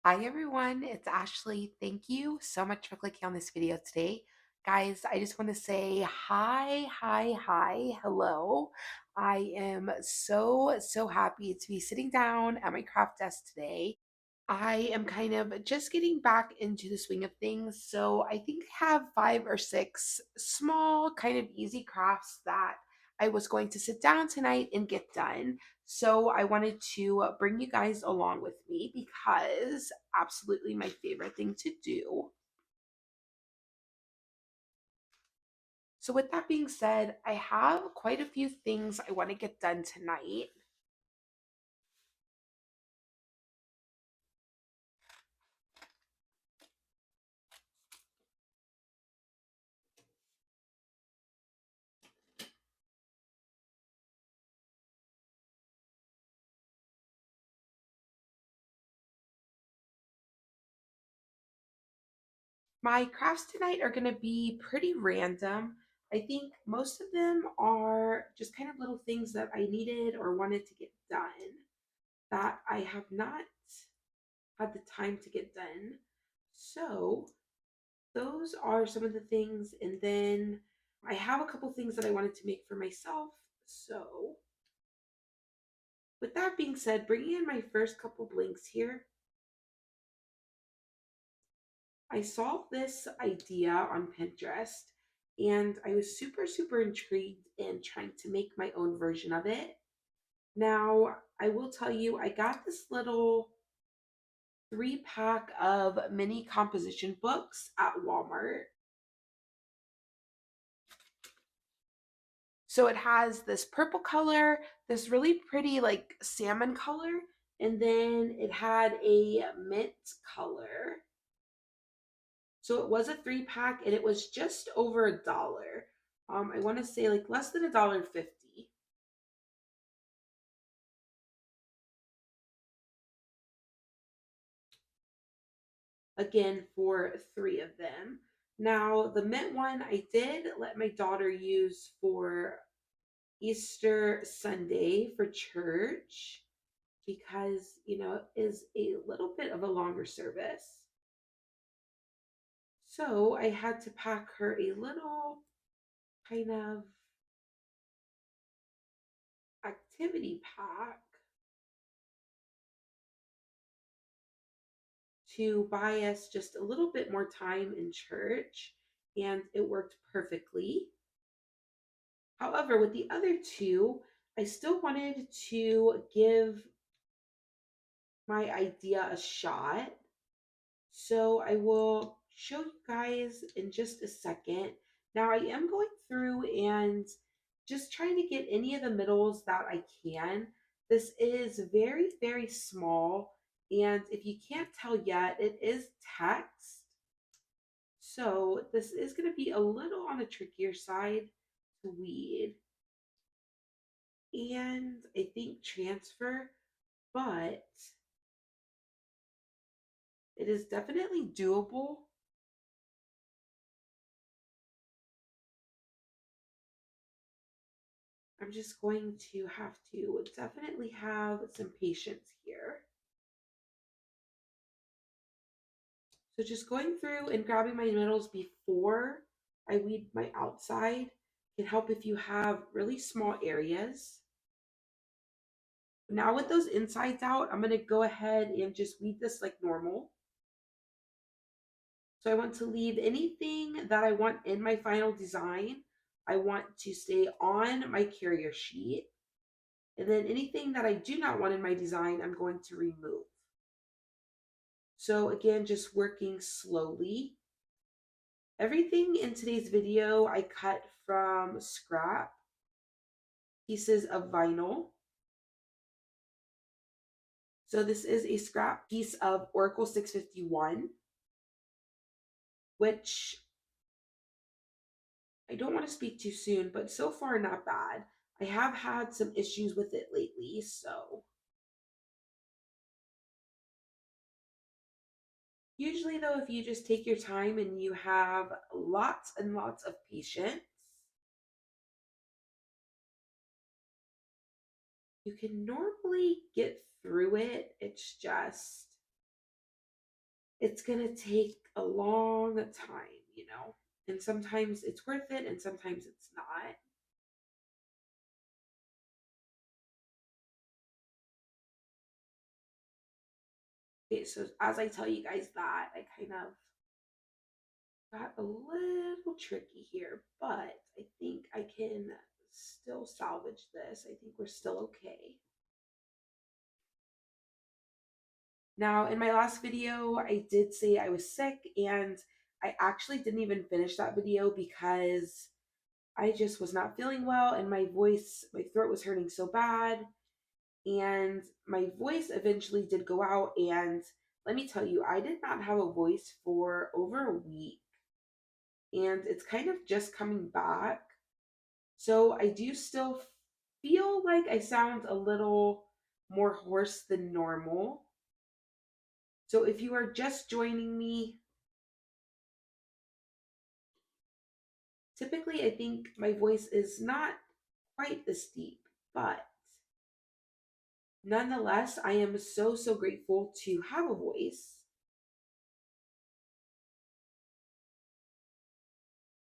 Hi everyone, it's Ashley. Thank you so much for clicking on this video today. Guys, I just want to say hi, hello. I am so happy to be sitting down at my craft desk today. I am kind of just getting back into the swing of things. So I think I have 5 or 6 small, kind of easy crafts that I was going to sit down tonight and get done. So I wanted to bring you guys along with me because absolutely my favorite thing to do. So with that being said, I have quite a few things I want to get done tonight. My crafts tonight are going to be pretty random. I think most of them are just kind of little things that I needed or wanted to get done that I have not had the time to get done. So, those are some of the things. And then I have a couple things that I wanted to make for myself. So, with that being said, bringing in my first couple blinks here, I saw this idea on Pinterest and I was super intrigued in trying to make my own version of it. Now, I will tell you, I got this little 3 pack of mini composition books at Walmart. So it has this purple color, this really pretty like salmon color, and then it had a mint color. So it was a 3 pack and it was just over $1. I want to say like less than $1.50. Again, for 3 of them. Now, the mint one I did let my daughter use for Easter Sunday for church because, it is a little bit of a longer service. So I had to pack her a little kind of activity pack to buy us just a little bit more time in church, and it worked perfectly. However, with the other two, I still wanted to give my idea a shot. So I will show you guys in just a second. Now I am going through and just trying to get any of the middles that I can. This is very small. And if you can't tell yet, it is text. So this is going to be a little on the trickier side to weed. And I think transfer, but it is definitely doable. I'm just going to have to definitely have some patience here. So just going through and grabbing my middles before I weed my outside can help if you have really small areas. Now with those insides out, I'm going to go ahead and just weed this like normal. So I want to leave anything that I want in my final design. I want to stay on my carrier sheet. And then anything that I do not want in my design, I'm going to remove. So again, just working slowly. Everything in today's video I cut from scrap pieces of vinyl. So this is a scrap piece of Oracle 651, which I don't want to speak too soon, but so far not bad. I have had some issues with it lately, so usually though, if you just take your time and you have lots and lots of patience, you can normally get through it. It's just it's going to take a long time, and sometimes it's worth it and sometimes it's not. Okay, so as I tell you guys that, I kind of got a little tricky here, but I think I can still salvage this. I think we're still okay. Now, in my last video, I did say I was sick, and I actually didn't even finish that video because I just was not feeling well, and my throat was hurting so bad, and my voice eventually did go out. And let me tell you, I did not have a voice for over a week, and it's kind of just coming back. So I do still feel like I sound a little more hoarse than normal. So if you are just joining me, typically I think my voice is not quite this deep, but nonetheless, I am so, so grateful to have a voice,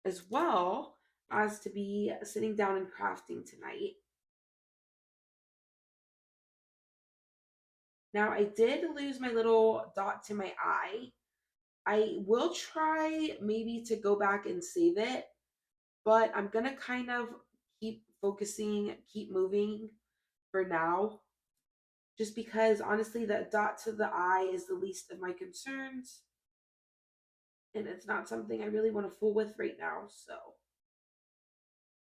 as well as to be sitting down and crafting tonight. Now, I did lose my little dot to my eye. I will try maybe to go back and save it, but I'm going to kind of keep focusing, keep moving for now, just because honestly, that dot to the eye is the least of my concerns, and it's not something I really want to fool with right now. So,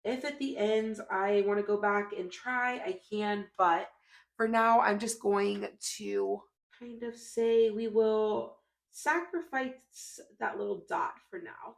if at the end I want to go back and try, I can, but for now, I'm just going to kind of say we will sacrifice that little dot for now.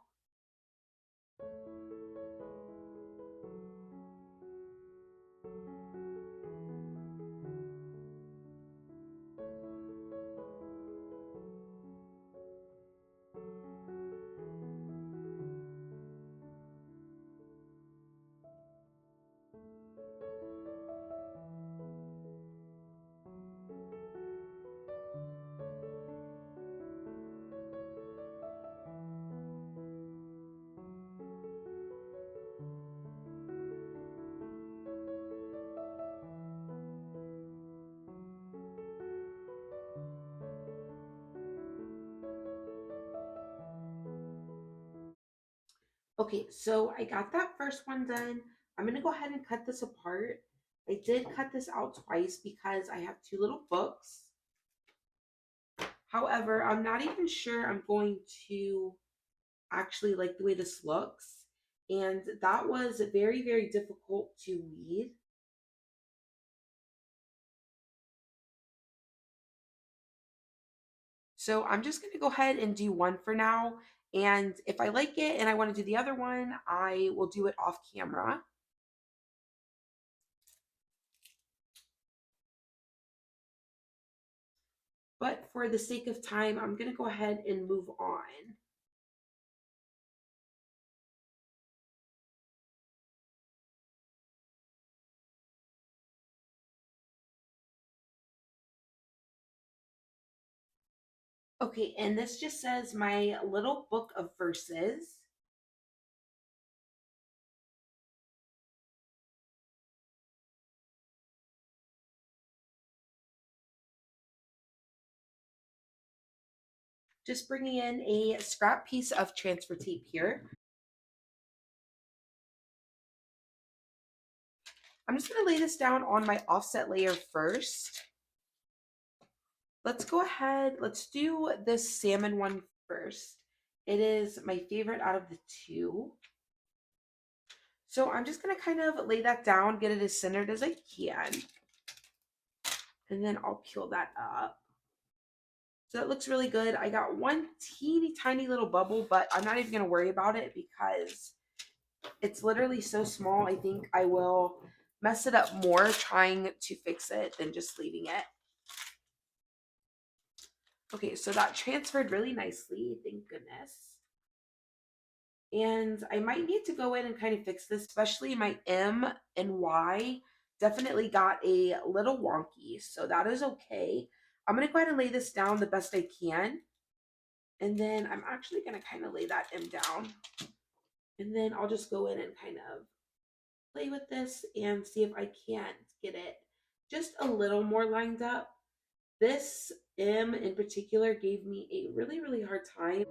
Okay, so I got that first one done. I'm going to go ahead and cut this apart. I did cut this out twice because I have two little books. However, I'm not even sure I'm going to actually like the way this looks. And that was very, very difficult to weed. So I'm just going to go ahead and do one for now. And if I like it and I want to do the other one, I will do it off camera. But for the sake of time, I'm going to go ahead and move on. Okay, and this just says my little book of verses. Just bringing in a scrap piece of transfer tape here. I'm just going to lay this down on my offset layer first. Let's go ahead. Let's do this salmon one first. It is my favorite out of the two. So I'm just going to kind of lay that down, get it as centered as I can. And then I'll peel that up. So that looks really good. I got one teeny tiny little bubble, but I'm not even going to worry about it because it's literally so small. I think I will mess it up more trying to fix it than just leaving it. Okay, so that transferred really nicely. Thank goodness. And I might need to go in and kind of fix this, especially my M and Y definitely got a little wonky. So that is okay. I'm going to go ahead and lay this down the best I can. And then I'm actually going to kind of lay that M down. And then I'll just go in and kind of play with this and see if I can't get it just a little more lined up. This M in particular gave me a really, really hard time.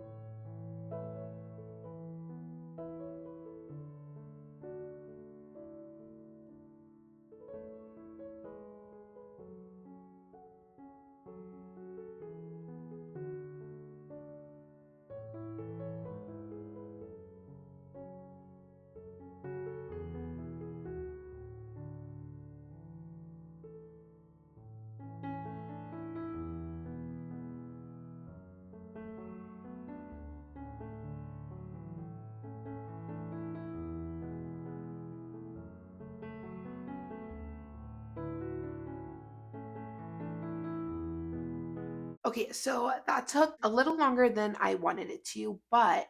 Okay, so that took a little longer than I wanted it to, but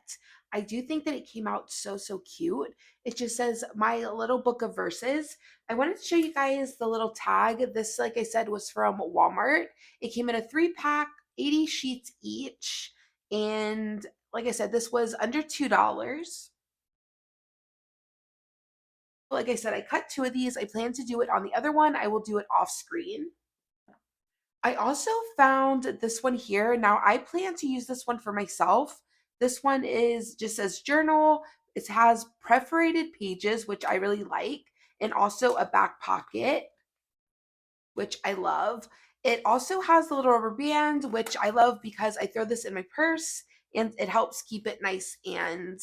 I do think that it came out so, so cute. It just says my little book of verses. I wanted to show you guys the little tag. This, like I said, was from Walmart. It came in a 3-pack, 80 sheets each. And like I said, this was under $2. Like I said, I cut 2 of these. I plan to do it on the other one. I will do it off screen. I also found this one here. Now, I plan to use this one for myself. This one is just says journal. It has perforated pages, which I really like, and also a back pocket, which I love. It also has the little rubber band, which I love because I throw this in my purse and it helps keep it nice and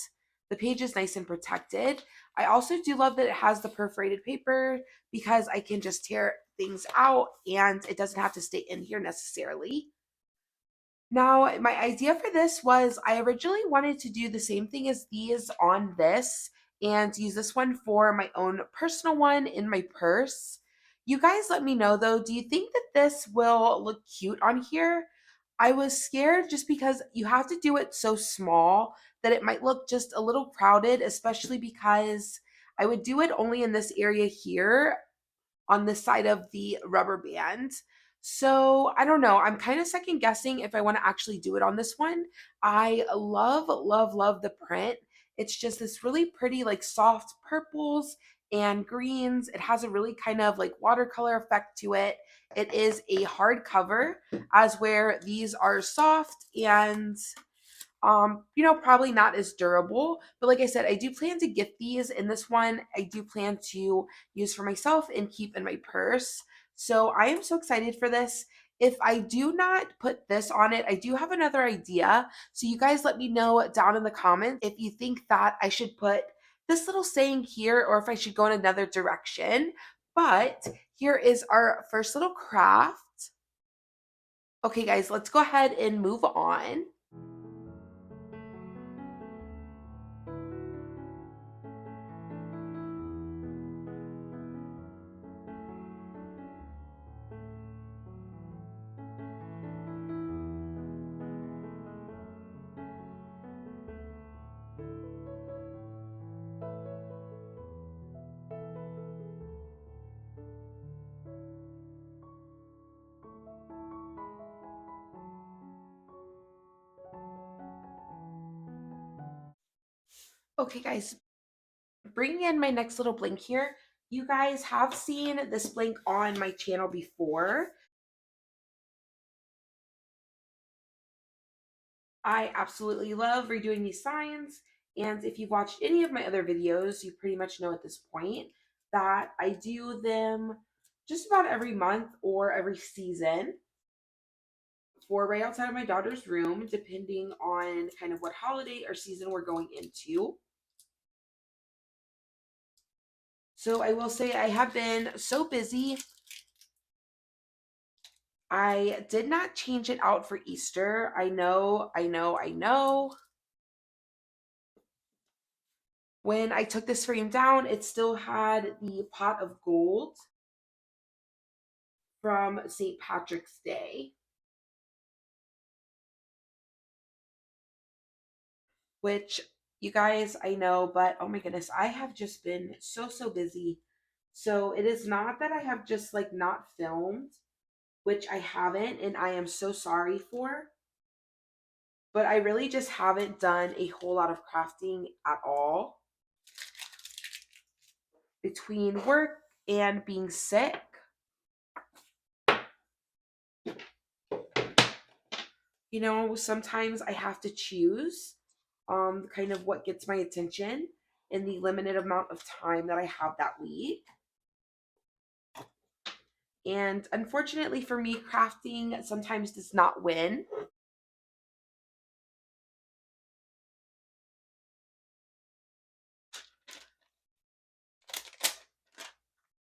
the page is nice and protected. I also do love that it has the perforated paper because I can just tear things out and it doesn't have to stay in here necessarily. Now, my idea for this was I originally wanted to do the same thing as these on this and use this one for my own personal one in my purse. You guys let me know though, do you think that this will look cute on here? I was scared just because you have to do it so small that it might look just a little crowded, especially because I would do it only in this area here on the side of the rubber band. So I don't know. I'm kind of second guessing if I want to actually do it on this one. I love, love, love the print. It's just this really pretty, like soft purples and greens. It has a really kind of like watercolor effect to it. It is a hardcover, as where these are soft and probably not as durable, but like I said, I do plan to get these, and this one I do plan to use for myself and keep in my purse. So I am so excited for this. If I do not put this on it, I do have another idea. So you guys let me know down in the comments if you think that I should put this little saying here or if I should go in another direction. But here is our first little craft. Okay, guys, let's go ahead and move on. Okay, guys, bringing in my next little blank here. You guys have seen this blank on my channel before. I absolutely love redoing these signs. And if you've watched any of my other videos, you pretty much know at this point that I do them just about every month or every season for right outside of my daughter's room, depending on kind of what holiday or season we're going into. So I will say I have been so busy. I did not change it out for Easter. I know, I know, I know. When I took this frame down, it still had the pot of gold from St. Patrick's Day, which you guys, I know, but oh my goodness, I have just been so, so busy. So it is not that I have just like not filmed, which I haven't, and I am so sorry for. but I really just haven't done a whole lot of crafting at all between work and being sick. You know, sometimes I have to choose kind of what gets my attention in the limited amount of time that I have that week. And unfortunately for me, crafting sometimes does not win.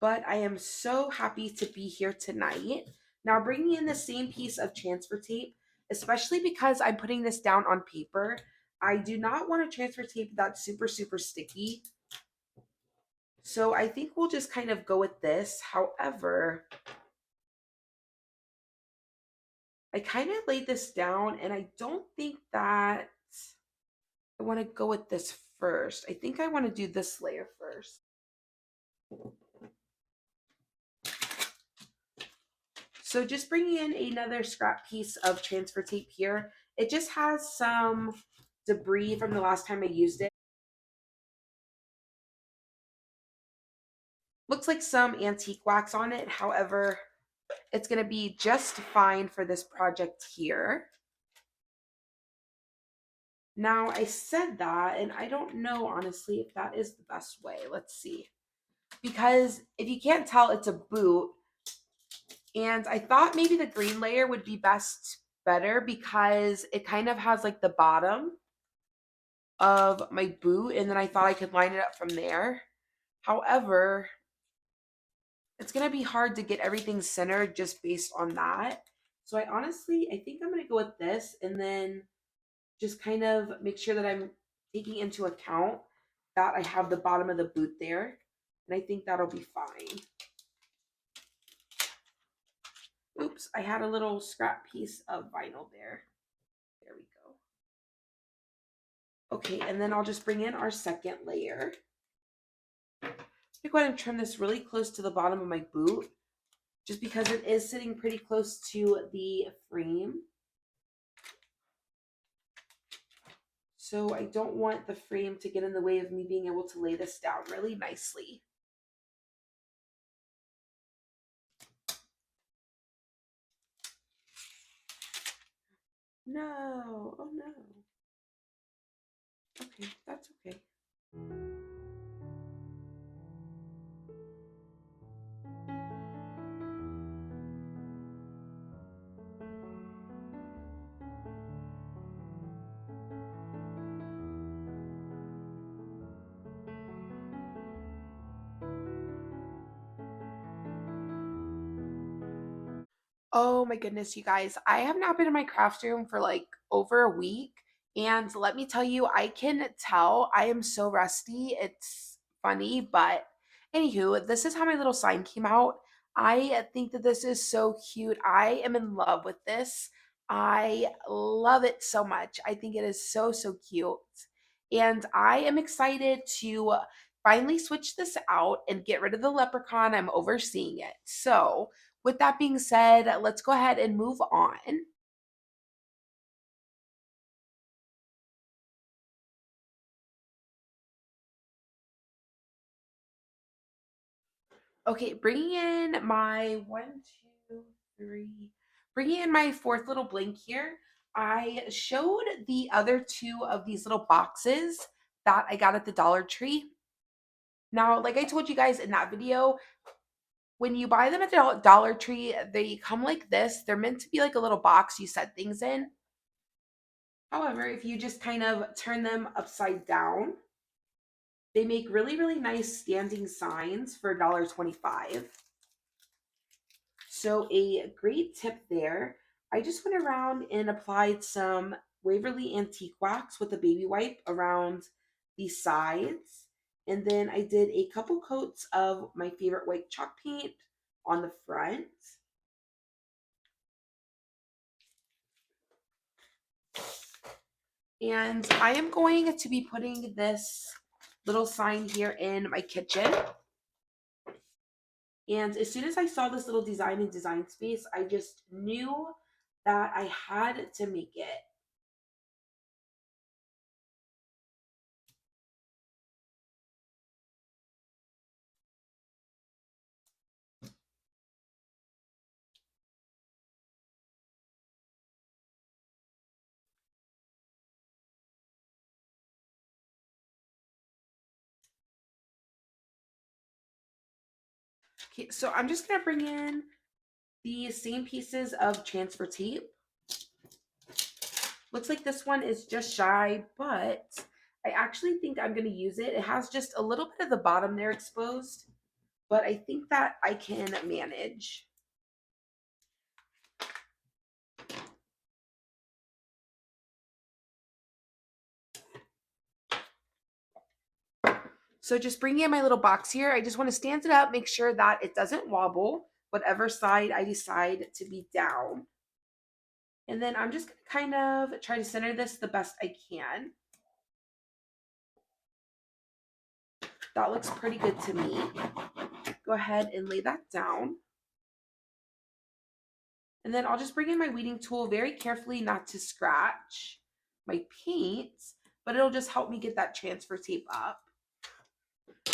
But I am so happy to be here tonight. Now, bringing in the same piece of transfer tape, especially because I'm putting this down on paper, I do not want a transfer tape that's super, super sticky. So I think we'll just kind of go with this. However, I kind of laid this down and I don't think that I want to go with this first. I think I want to do this layer first. So just bringing in another scrap piece of transfer tape here. It just has some debris from the last time I used it. Looks like some antique wax on it. However, it's going to be just fine for this project here. Now, I said that, and I don't know, honestly, if that is the best way. Let's see. Because if you can't tell, it's a boot. And I thought maybe the green layer would be better because it kind of has like the bottom of my boot, and then I thought I could line it up from there. However, it's going to be hard to get everything centered just based on that. So I think I'm going to go with this and then just kind of make sure that I'm taking into account that I have the bottom of the boot there. And I think that'll be fine. Oops, I had a little scrap piece of vinyl there. There we go. Okay, and then I'll just bring in our second layer. I'm gonna go ahead and trim this really close to the bottom of my boot, just because it is sitting pretty close to the frame. So I don't want the frame to get in the way of me being able to lay this down really nicely. No, oh no. Okay, that's okay. Oh my goodness, you guys. I have now been in my craft room for like over a week. And let me tell you, I can tell I am so rusty. It's funny, but anywho, this is how my little sign came out. I think that this is so cute. I am in love with this. I love it so much. I think it is so, so cute. And I am excited to finally switch this out and get rid of the leprechaun. I'm overseeing it. So, with that being said, let's go ahead and move on. Okay, bringing in my one, two, three, bringing in my fourth little blank here. I showed the other two of these little boxes that I got at the Dollar Tree. Now, like I told you guys in that video, when you buy them at the Dollar Tree, they come like this. They're meant to be like a little box you set things in. However, if you just kind of turn them upside down, they make really, really nice standing signs for $1.25. So a great tip there. I just went around and applied some Waverly Antique Wax with a baby wipe around the sides. And then I did a couple coats of my favorite white chalk paint on the front. And I am going to be putting this little sign here in my kitchen. And as soon as I saw this little design in Design Space, I just knew that I had to make it. Okay, so I'm just gonna bring in the same pieces of transfer tape. Looks like this one is just shy, but I actually think I'm gonna use it. It has just a little bit of the bottom there exposed, but I think that I can manage. So just bringing in my little box here, I just want to stand it up, make sure that it doesn't wobble, whatever side I decide to be down. And then I'm just going to kind of try to center this the best I can. That looks pretty good to me. Go ahead and lay that down. And then I'll just bring in my weeding tool very carefully, not to scratch my paint, but it'll just help me get that transfer tape up.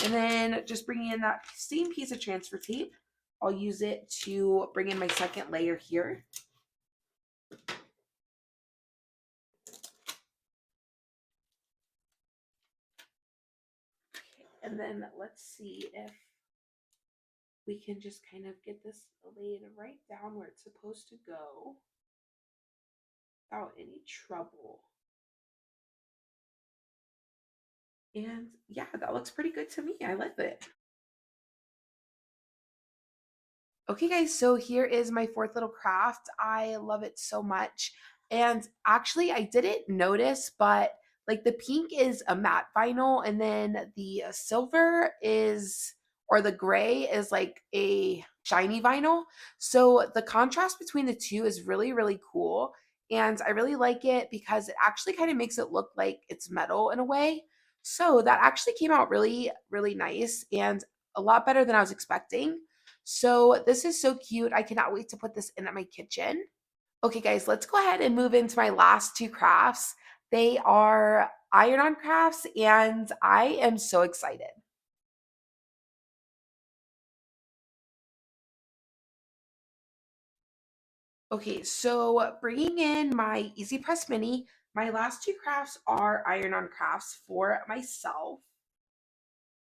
And then just bringing in that same piece of transfer tape, I'll use it to bring in my second layer here. And then let's see if we can just kind of get this laid right down where it's supposed to go without any trouble. And yeah, that looks pretty good to me. I love it. Okay, guys, so here is my fourth little craft. I love it so much. And actually, I didn't notice, but like the pink is a matte vinyl, and then the silver is, or the gray is like a shiny vinyl. So the contrast between the two is really, really cool. And I really like it because it actually kind of makes it look like it's metal in a way. So that actually came out really, really nice and a lot better than I was expecting. So this is so cute. I cannot wait to put this in at my kitchen. Okay, guys, let's go ahead and move into my last two crafts. They are iron-on crafts, and I am so excited. Okay, so bringing in my Easy Press Mini, my last two crafts are iron-on crafts for myself.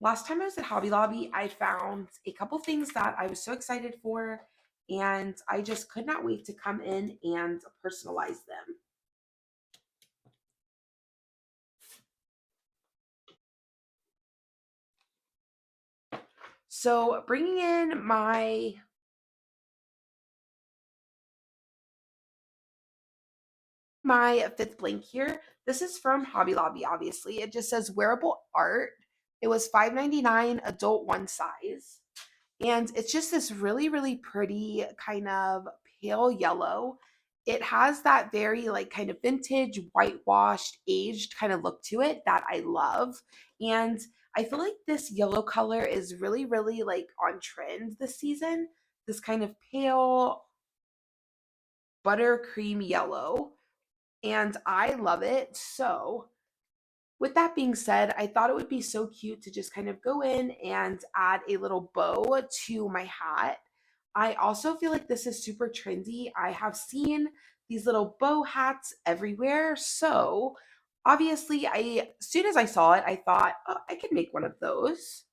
Last time I was at Hobby Lobby, I found a couple things that I was so excited for, and I just could not wait to come in and personalize them. So bringing in my fifth blank here. This is from Hobby Lobby, obviously. It just says wearable art. It was $5.99, adult one size. And it's just this really, really pretty kind of pale yellow. It has that very like kind of vintage, whitewashed, aged kind of look to it that I love. And I feel like this yellow color is really, really like on trend this season. This kind of pale buttercream yellow. And I love it. So, with that being said, I thought it would be so cute to just kind of go in and add a little bow to my hat. I also feel like this is super trendy. I have seen these little bow hats everywhere. So, obviously, as soon as I saw it, I thought, "Oh, I could make one of those."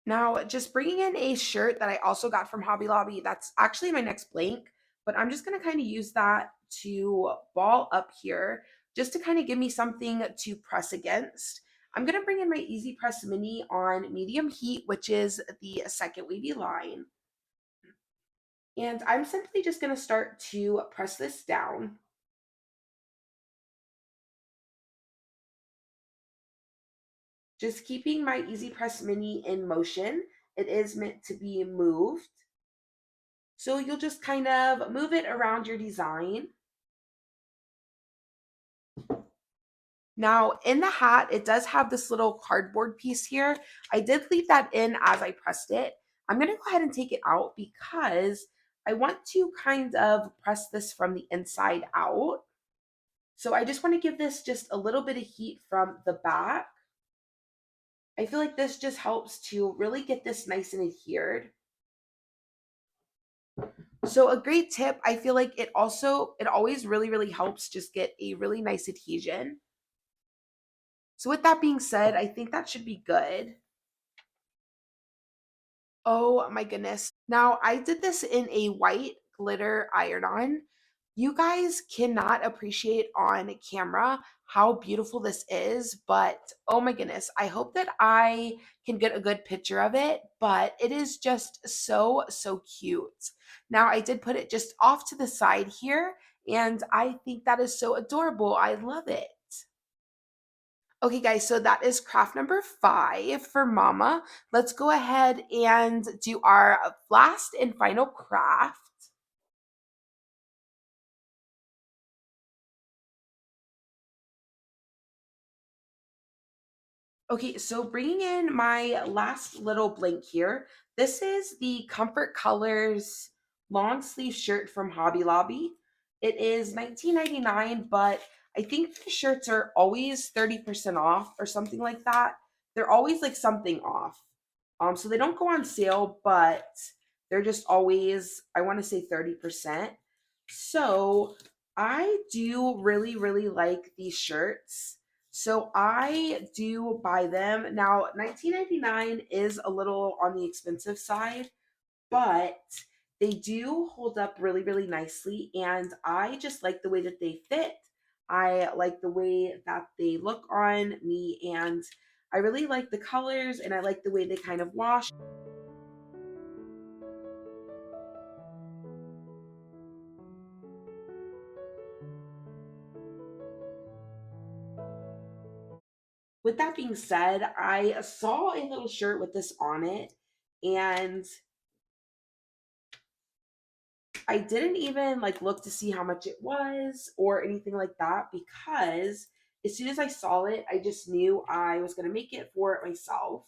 Now, just bringing in a shirt that I also got from Hobby Lobby, that's actually my next blank, but I'm just gonna kind of use that to ball up here just to kind of give me something to press against. I'm gonna bring in my Easy Press Mini on medium heat, which is the second wavy line. And I'm simply just gonna start to press this down. Just keeping my Easy Press Mini in motion. It is meant to be moved. So you'll just kind of move it around your design. Now, in the hat, it does have this little cardboard piece here. I did leave that in as I pressed it. I'm going to go ahead and take it out because I want to kind of press this from the inside out. So I just want to give this just a little bit of heat from the back. I feel like this just helps to really get this nice and adhered. So a great tip, I feel like it always really, really helps just get a really nice adhesion. So with that being said, I think that should be good. Oh my goodness. Now, I did this in a white glitter iron-on. You guys cannot appreciate on camera how beautiful this is, but oh my goodness, I hope that I can get a good picture of it, but it is just so, so cute. Now, I did put it just off to the side here, and I think that is so adorable. I love it. Okay, guys, so that is craft number 5 for Mama. Let's go ahead and do our last and final craft. Okay, so bringing in my last little blank here. This is the Comfort Colors long sleeve shirt from Hobby Lobby. It is 19.99, but I think the shirts are always 30% off or something like that. They're always like something off. So they don't go on sale, but they're just always, I want to say 30%. So I do really, really like these shirts. So I do buy them. Now, 19.99 is a little on the expensive side, but they do hold up really, really nicely. And I just like the way that they fit. I like the way that they look on me. And I really like the colors and I like the way they kind of wash. With that being said, I saw a little shirt with this on it. And I didn't even like look to see how much it was or anything like that because as soon as I saw it, I just knew I was going to make it for myself.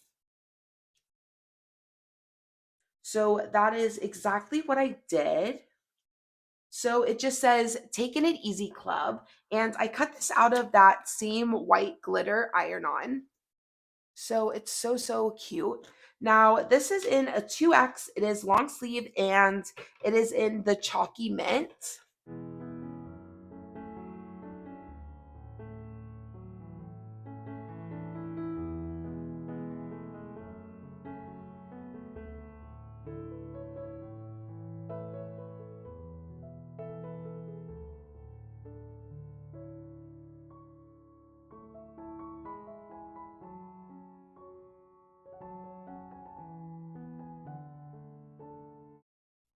So that is exactly what I did. So it just says Taking It Easy Club. And I cut this out of that same white glitter iron on. So it's so, so cute. Now, this is in a 2X. It is long sleeve and it is in the chalky mint.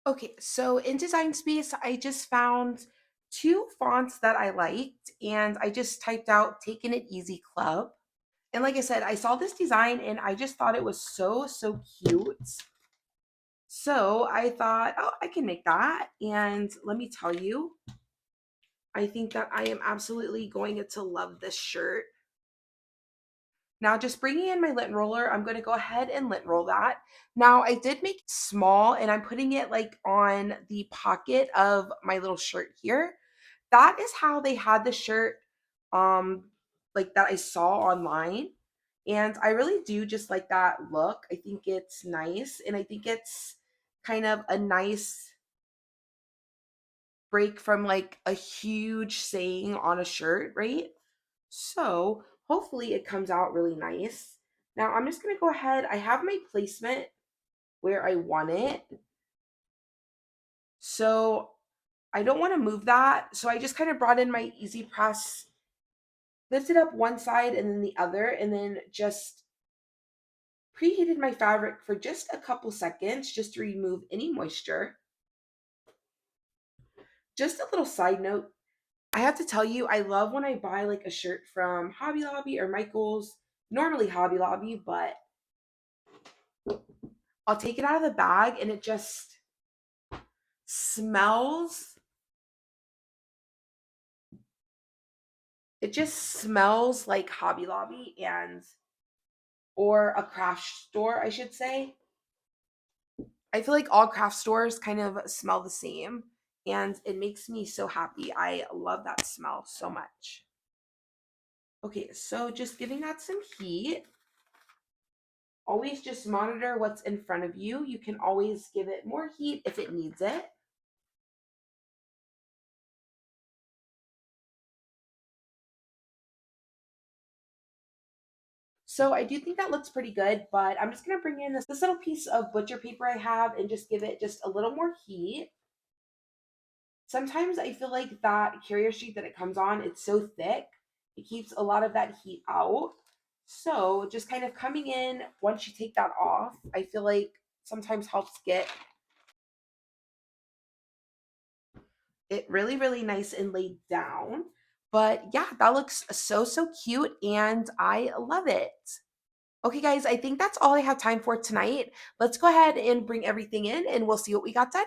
Okay, so in Design Space, I just found two fonts that I liked, and I just typed out Taking It Easy Club. And like I said, I saw this design and I just thought it was so, so cute. So I thought, oh, I can make that. And let me tell you, I think that I am absolutely going to love this shirt. Now, just bringing in my lint roller, I'm going to go ahead and lint roll that. Now, I did make it small and I'm putting it like on the pocket of my little shirt here. That is how they had the shirt like that I saw online. And I really do just like that look. I think it's nice and I think it's kind of a nice break from like a huge saying on a shirt, right? So hopefully it comes out really nice. Now I'm just gonna go ahead. I have my placement where I want it. So I don't want to move that. So I just kind of brought in my easy press, lifted up one side and then the other, and then just preheated my fabric for just a couple seconds just to remove any moisture. Just a little side note, I have to tell you, I love when I buy like a shirt from Hobby Lobby or Michael's, normally Hobby Lobby, but I'll take it out of the bag and it just smells, it just smells like Hobby Lobby and or a craft store, I should say. I feel like all craft stores kind of smell the same and it makes me so happy. I love that smell so much. Okay, so just giving that some heat. Always just monitor what's in front of you. You can always give it more heat if it needs it. So I do think that looks pretty good, but I'm just gonna bring in this little piece of butcher paper I have and just give it just a little more heat. Sometimes I feel like that carrier sheet that it comes on, it's so thick, it keeps a lot of that heat out. So just kind of coming in once you take that off, I feel like sometimes helps get it really, really nice and laid down. But yeah, that looks so, so cute and I love it. Okay, guys, I think that's all I have time for tonight. Let's go ahead and bring everything in and we'll see what we got done.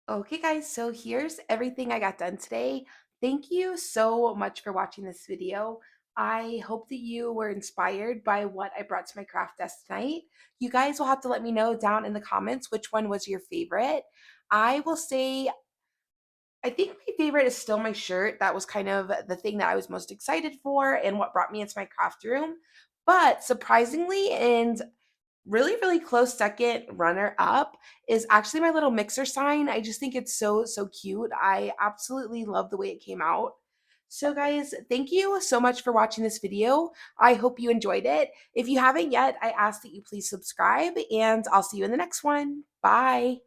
Okay, guys, so here's everything I got done today. Thank you so much for watching this video. I hope that you were inspired by what I brought to my craft desk tonight. You guys will have to let me know down in the comments which one was your favorite. I will say, I think my favorite is still my shirt. That was kind of the thing that I was most excited for and what brought me into my craft room. But surprisingly, and really, really close second runner up is actually my little mixer sign. I just think it's so, so cute. I absolutely love the way it came out. So guys, thank you so much for watching this video. I hope you enjoyed it. If you haven't yet, I ask that you please subscribe and I'll see you in the next one. Bye.